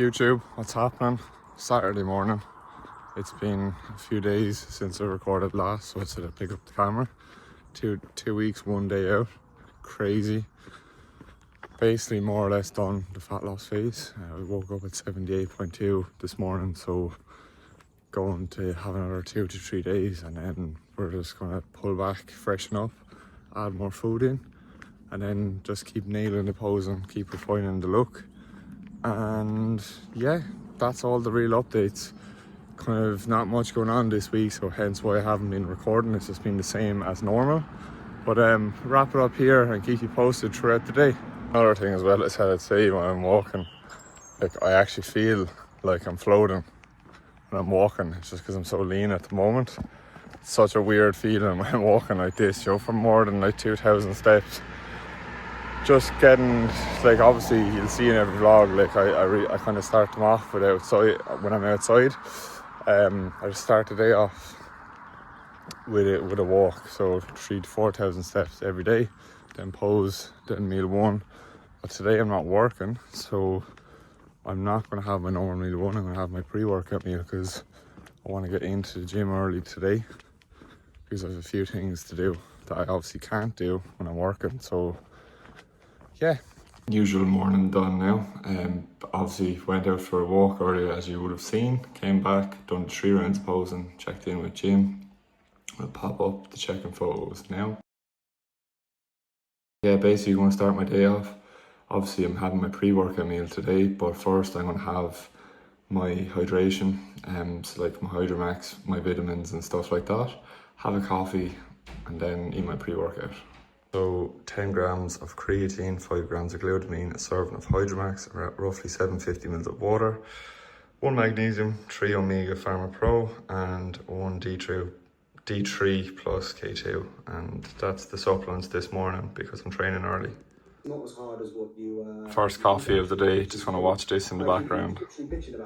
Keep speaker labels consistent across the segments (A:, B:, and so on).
A: YouTube, what's happening? Saturday morning. It's been a few days since I recorded last, so I said I'd pick up the camera. Two weeks, 1 day out. Crazy. Basically more or less done the fat loss phase. I woke up at 78.2 this morning, so going to have another 2 to 3 days, and then we're just gonna pull back, freshen up, add more food in, and then just keep nailing the pose and keep refining the look. And yeah, that's all the real updates. Kind of not much going on this week, so hence why I haven't been recording. It's just been the same as normal. But wrap it up here and keep you posted throughout the day. Another thing as well, I said I'd say when I'm walking, like I actually feel like I'm floating when I'm walking. It's just because I'm so lean at the moment. It's such a weird feeling when I'm walking like this, for more than like 2,000 steps. Just getting, like, obviously you'll see in every vlog, like I kind of start them off when I'm outside. I just start the day off with a walk, so 3,000 to 4,000 steps every day, then pose, then meal one. But today I'm not working, so I'm not going to have my normal meal one. I'm going to have my pre-workout meal because I want to get into the gym early today, because I have a few things to do that I obviously can't do when I'm working. So yeah, usual morning done now. Obviously went out for a walk earlier, as you would have seen. Came back, done 3 rounds of posing, checked in with Jim. I'll pop up the check-in photos now. Yeah, basically going to start my day off. Obviously I'm having my pre-workout meal today, but first I'm going to have my hydration, so like my Hydromax, my vitamins and stuff like that. Have a coffee and then eat my pre-workout. So 10 grams of creatine, 5 grams of glutamine, a serving of Hydromax, roughly 750 ml of water, 1 magnesium, 3 Omega Pharma Pro, and 1 D3 plus K2. And that's the supplements this morning because I'm training early. Not as hard as what you first coffee of the day, just want to watch this in the background.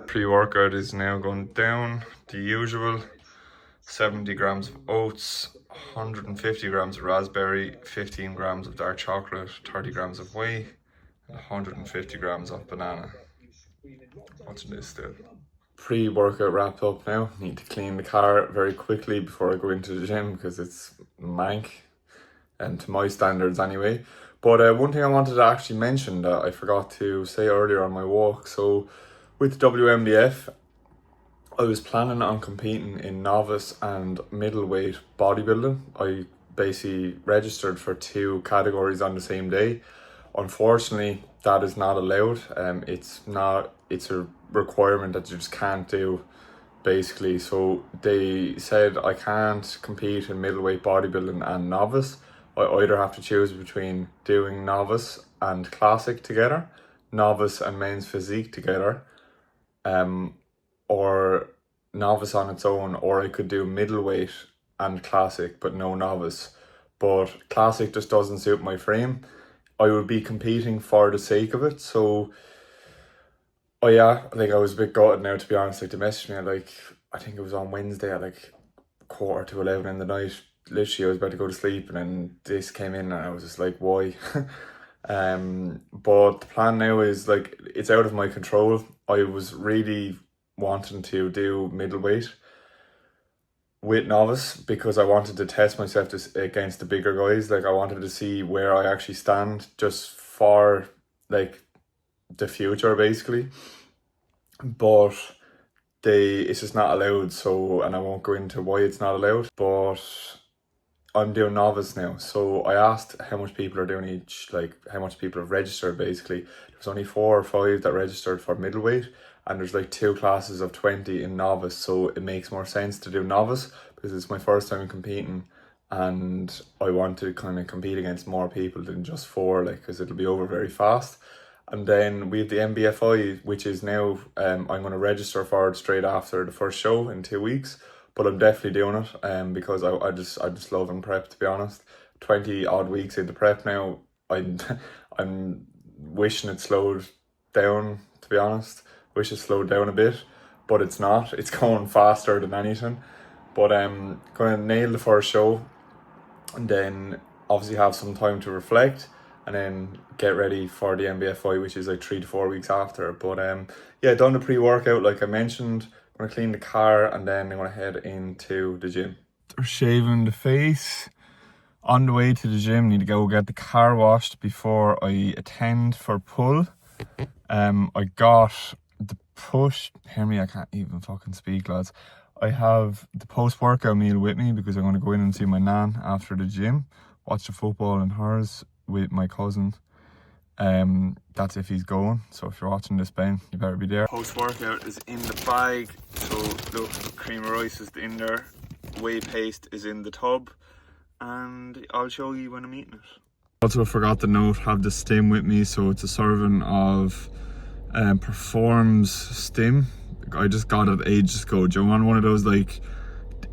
A: Pre-workout is now going down, the usual. 70 grams of oats, 150 grams of raspberry, 15 grams of dark chocolate, 30 grams of whey, and 150 grams of banana. Watching this still. Pre-workout wrapped up now. Need to clean the car very quickly before I go into the gym because it's mank, and to my standards anyway. But one thing I wanted to actually mention that I forgot to say earlier on my walk. So with WMDF, I was planning on competing in novice and middleweight bodybuilding. I basically registered for 2 categories on the same day. Unfortunately, that is not allowed. It's a requirement that you just can't do, basically. So they said I can't compete in middleweight bodybuilding and novice. I either have to choose between doing novice and classic together, novice and men's physique together, or novice on its own, or I could do middleweight and classic but no novice. But classic just doesn't suit my frame. I would be competing for the sake of it. So I was a bit gutted now, to be honest. Like, they messaged me at I think it was on Wednesday at 11:15 in the night. Literally I was about to go to sleep and then this came in and I was just like, why? But the plan now is it's out of my control. I was really wanting to do middleweight with novice because I wanted to test myself against the bigger guys. I wanted to see where I actually stand just for the future, basically. But it's just not allowed, so, and I won't go into why it's not allowed, but I'm doing novice now. So I asked how much people are doing each, how much people have registered. Basically there's only 4 or 5 that registered for middleweight, and there's 2 classes of 20 in novice, so it makes more sense to do novice because it's my first time competing and I want to kind of compete against more people than just 4, because it'll be over very fast. And then we have the MBFI, which is now I'm going to register for it straight after the first show in 2 weeks. But I'm definitely doing it because I just love in prep, to be honest. 20 odd weeks into prep now. I'm wishing it slowed down, to be honest. Wish it slowed down a bit, but it's not. It's going faster than anything. But I'm going to nail the first show and then obviously have some time to reflect and then get ready for the NBF fight, which is like 3 to 4 weeks after. But yeah, done the pre-workout like I mentioned. I'm gonna clean the car and then I'm gonna head into the gym. We're shaving the face. On the way to the gym, need to go get the car washed before I attend for pull. I got the push. Hear me, I can't even fucking speak, lads. I have the post-workout meal with me because I'm going to go in and see my nan after the gym, watch the football and hers with my cousin. That's if he's going. So if you're watching this, Ben, you better be there. Post-workout is in the bag. So look, cream of rice is in there. Whey paste is in the tub. And I'll show you when I'm eating it. Also forgot to note, have the stim with me. So it's a serving of Performs stim. I just got it ages ago. Do you want one of those, like,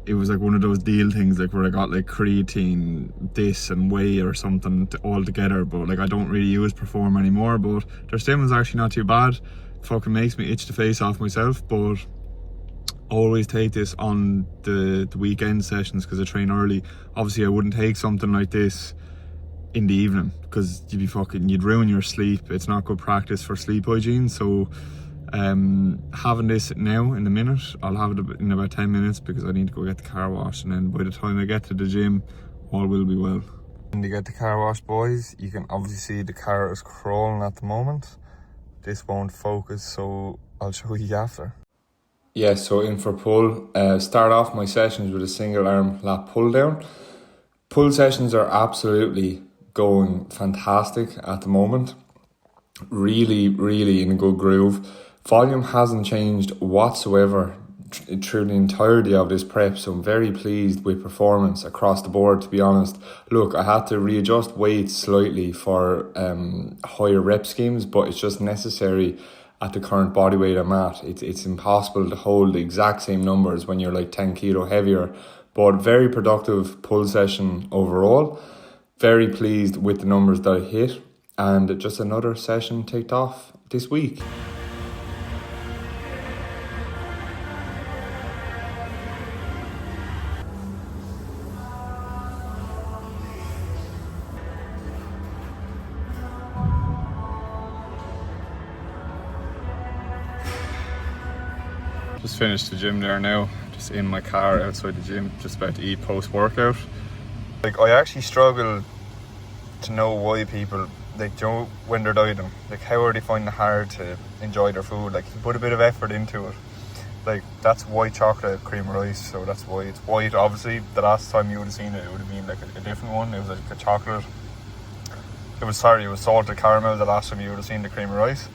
A: it was like one of those deal things, like where I got like creatine, this and whey or something all together, but like I don't really use Perform anymore. But their stim is actually not too bad. Fucking makes me itch the face off myself, but always take this on the weekend sessions because I train early. Obviously I wouldn't take something like this in the evening because you'd ruin your sleep. It's not good practice for sleep hygiene. So having this now in a minute, I'll have it in about 10 minutes because I need to go get the car washed, and then by the time I get to the gym, all will be well. When you get the car washed, boys, you can obviously see the car is crawling at the moment. This won't focus, so I'll show you after. Yeah, so in for pull. Start off my sessions with a single arm lat pull down. Pull sessions are absolutely going fantastic at the moment. Really, really in a good groove. Volume hasn't changed whatsoever through the entirety of this prep, so I'm very pleased with performance across the board, to be honest. Look, I had to readjust weights slightly for higher rep schemes, but it's just necessary at the current body weight I'm at. It's impossible to hold the exact same numbers when you're like 10 kilo heavier, but very productive pull session overall. Very pleased with the numbers that I hit, and just another session ticked off this week. Just finished the gym there now, just in my car outside the gym, just about to eat post-workout. Like, I actually struggle to know why people, like, you know, when they're dieting, like, how are they finding it hard to enjoy their food? Like, you put a bit of effort into it. Like, that's white chocolate cream of rice, so that's why it's white. Obviously, the last time you would have seen it, it would have been like a different one. It was like a chocolate. It was salted caramel the last time you would have seen the cream of rice.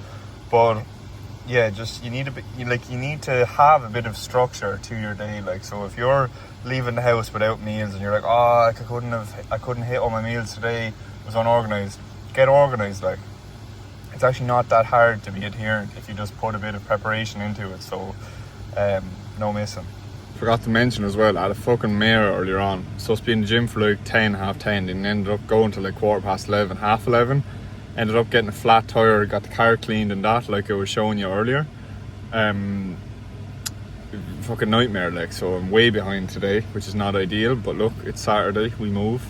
A: But yeah, just you need to have a bit of structure to your day. Like, so if you're leaving the house without meals and you're like, oh, I couldn't hit all my meals today, it was unorganized. Get organized. Like, it's actually not that hard to be adherent if you just put a bit of preparation into it. So no missing. Forgot to mention as well, I had a fucking mare earlier on. Supposed to be in the gym for like 10, half 10, and ended up going to like 11:15, half 11. Ended up getting a flat tire, got the car cleaned and that, like I was showing you earlier. Fucking nightmare, like, so I'm way behind today, which is not ideal, but look, it's Saturday, we move.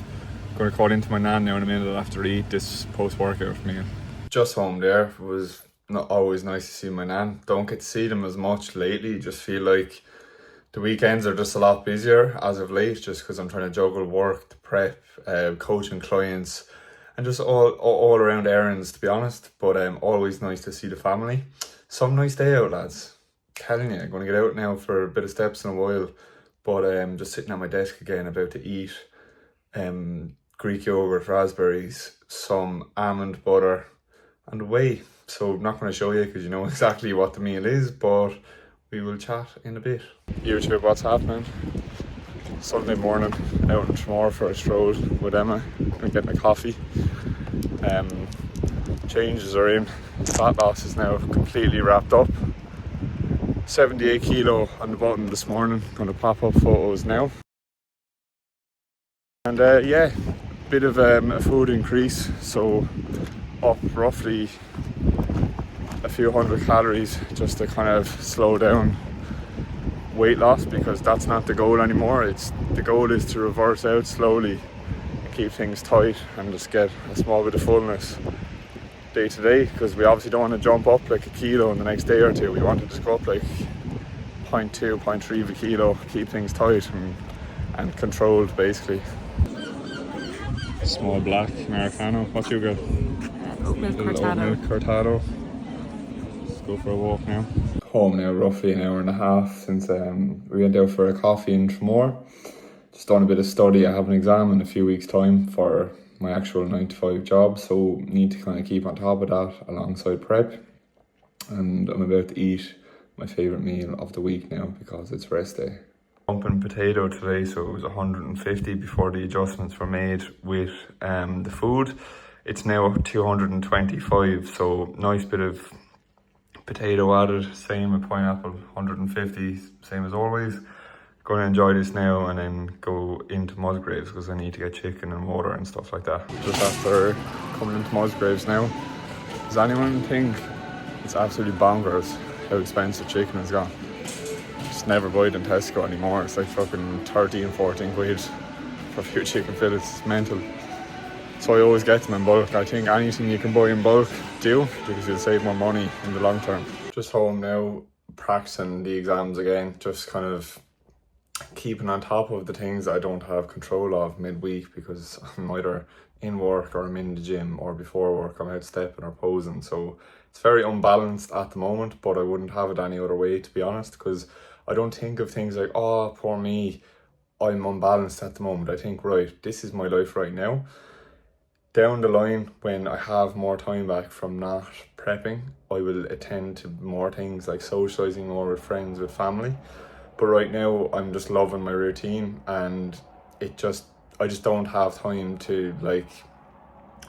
A: Gonna call into my nan now in a minute after I eat this post-workout meal. Just home there. It was not always nice to see my nan. Don't get to see them as much lately. Just feel like the weekends are just a lot busier as of late, just because I'm trying to juggle work, the prep, coaching clients, and just all around errands, to be honest. But always nice to see the family. Some nice day out, lads. Telling you, I'm going to get out now for a bit of steps in a while. But just sitting at my desk again, about to eat Greek yogurt, raspberries, some almond butter, and whey. So I'm not going to show you because you know exactly what the meal is, but we will chat in a bit. YouTube, what's happening? Sunday morning, out in Tramore for a stroll with Emma. I'm getting a coffee. Changes are in. Fat loss is now completely wrapped up. 78 kilo on the button this morning. Going to pop up photos now. And yeah, bit of a food increase. So up roughly a few hundred calories just to kind of slow down weight loss, because that's not the goal anymore. The goal is to reverse out slowly and keep things tight and just get a small bit of fullness day to day, because we obviously don't want to jump up like a kilo in the next day or two. We want to just go up like 0.2, 0.3 of a kilo, keep things tight and controlled basically. Small black Americano. What you got?
B: Oat milk
A: Little oat milk cortado. Let's go for a walk now. Home now, roughly an hour and a half since we went out for a coffee in Tramore. Just done a bit of study. I have an exam in a few weeks' time for my actual 9 to 5 job, so need to kind of keep on top of that alongside prep. And I'm about to eat my favourite meal of the week now because it's rest day. Pumping potato today, so it was 150 before the adjustments were made with the food. It's now 225, so nice bit of potato added, same with pineapple, 150, same as always. Going to enjoy this now and then go into Musgraves because I need to get chicken and water and stuff like that. Just after coming into Musgraves now, does anyone think it's absolutely bonkers how expensive chicken has gone? Just never buy it in Tesco anymore. It's like fucking 13, 14 quid for a few chicken fillets. It's mental. So I always get them in bulk. I think anything you can buy in bulk, do, because you'll save more money in the long term. Just home now, practicing the exams again, just kind of keeping on top of the things I don't have control of midweek, because I'm either in work or I'm in the gym, or before work I'm out stepping or posing. So it's very unbalanced at the moment, but I wouldn't have it any other way, to be honest, because I don't think of things like, oh, poor me, I'm unbalanced at the moment. I think, right, this is my life right now. Down the line, when I have more time back from not prepping, I will attend to more things like socialising more with friends, with family. But right now, I'm just loving my routine, and I just don't have time to like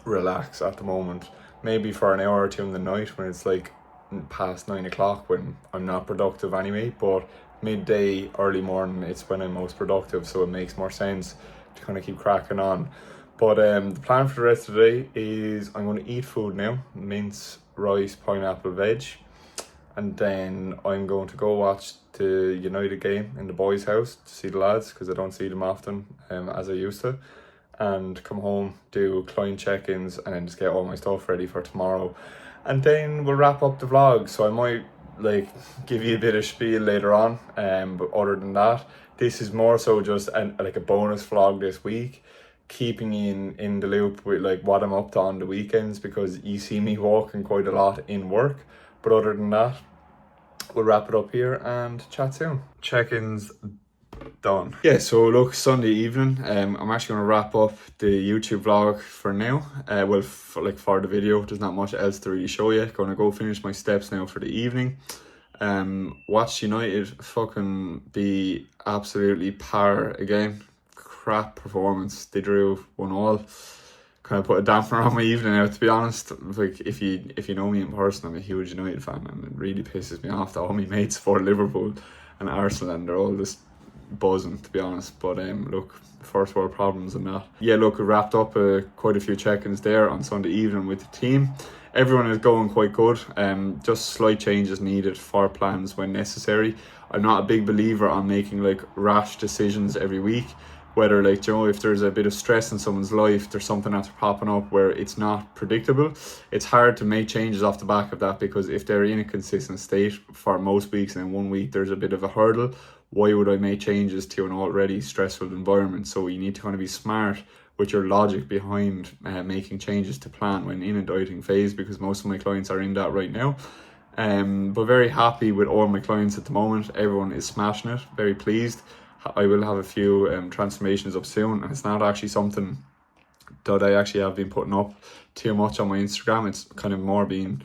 A: relax at the moment. Maybe for an hour or two in the night when it's like past 9 o'clock, when I'm not productive anyway, but midday, early morning, it's when I'm most productive, so it makes more sense to kind of keep cracking on. But the plan for the rest of the day is I'm going to eat food now, mince, rice, pineapple, veg, and then I'm going to go watch the United game in the boys' house to see the lads, because I don't see them often as I used to, and come home, do client check-ins, and then just get all my stuff ready for tomorrow. And then we'll wrap up the vlog, so I might like give you a bit of spiel later on, but other than that, this is more so just like a bonus vlog this week, keeping you in the loop with like what I'm up to on the weekends, because you see me walking quite a lot in work. But other than that, we'll wrap it up here and chat soon. Check-ins done. Yeah, so look, Sunday evening, I'm actually going to wrap up the YouTube vlog for now. For the video, there's not much else to really show you. Going to go finish my steps now for the evening. Watch United fucking be absolutely par again. Crap performance. They drew 1-1. Kind of put a dampener on my evening now, to be honest. Like, if you know me in person, I'm a huge United fan, and it really pisses me off that all my mates for Liverpool and Arsenal, and they're all just buzzing, to be honest. But look, first world problems and that. Yeah, look, we wrapped up quite a few check-ins there on Sunday evening with the team. Everyone is going quite good. Just slight changes needed for plans when necessary. I'm not a big believer on making like rash decisions every week. Whether like, if there's a bit of stress in someone's life, there's something that's popping up where it's not predictable, it's hard to make changes off the back of that, because if they're in a consistent state for most weeks and in 1 week there's a bit of a hurdle, why would I make changes to an already stressful environment? So you need to kind of be smart with your logic behind making changes to plan when in a dieting phase, because most of my clients are in that right now. But very happy with all my clients at the moment. Everyone is smashing it, very pleased. I will have a few transformations up soon, and it's not actually something that I actually have been putting up too much on my Instagram. It's kind of more being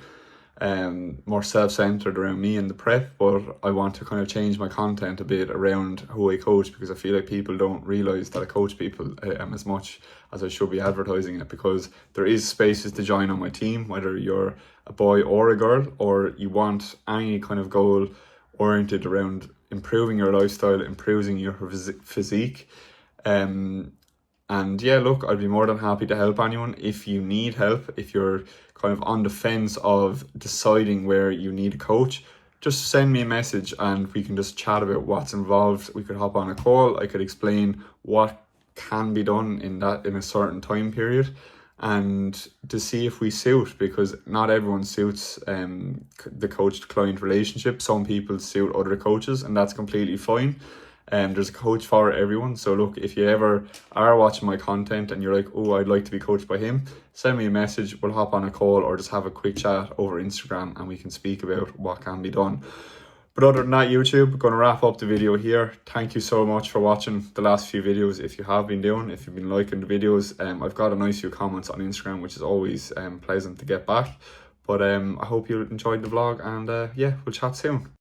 A: more self-centered around me and the prep, but I want to kind of change my content a bit around who I coach, because I feel like people don't realise that I coach people as much as I should be advertising it, because there is spaces to join on my team, whether you're a boy or a girl, or you want any kind of goal oriented around improving your lifestyle, improving your physique. And yeah, look, I'd be more than happy to help anyone. If you need help, if you're kind of on the fence of deciding where you need a coach, just send me a message and we can just chat about what's involved. We could hop on a call. I could explain what can be done in a certain time period, and to see if we suit, because not everyone suits the coach to client relationship. Some people suit other coaches, and that's completely fine. There's a coach for everyone. So look, if you ever are watching my content and you're like, oh, I'd like to be coached by him, send me a message, we'll hop on a call or just have a quick chat over Instagram and we can speak about what can be done. But other than that, YouTube, I'm going to wrap up the video here. Thank you so much for watching the last few videos. If you have been doing, if you've been liking the videos, I've got a nice few comments on Instagram, which is always pleasant to get back. But I hope you enjoyed the vlog, and yeah, we'll chat soon.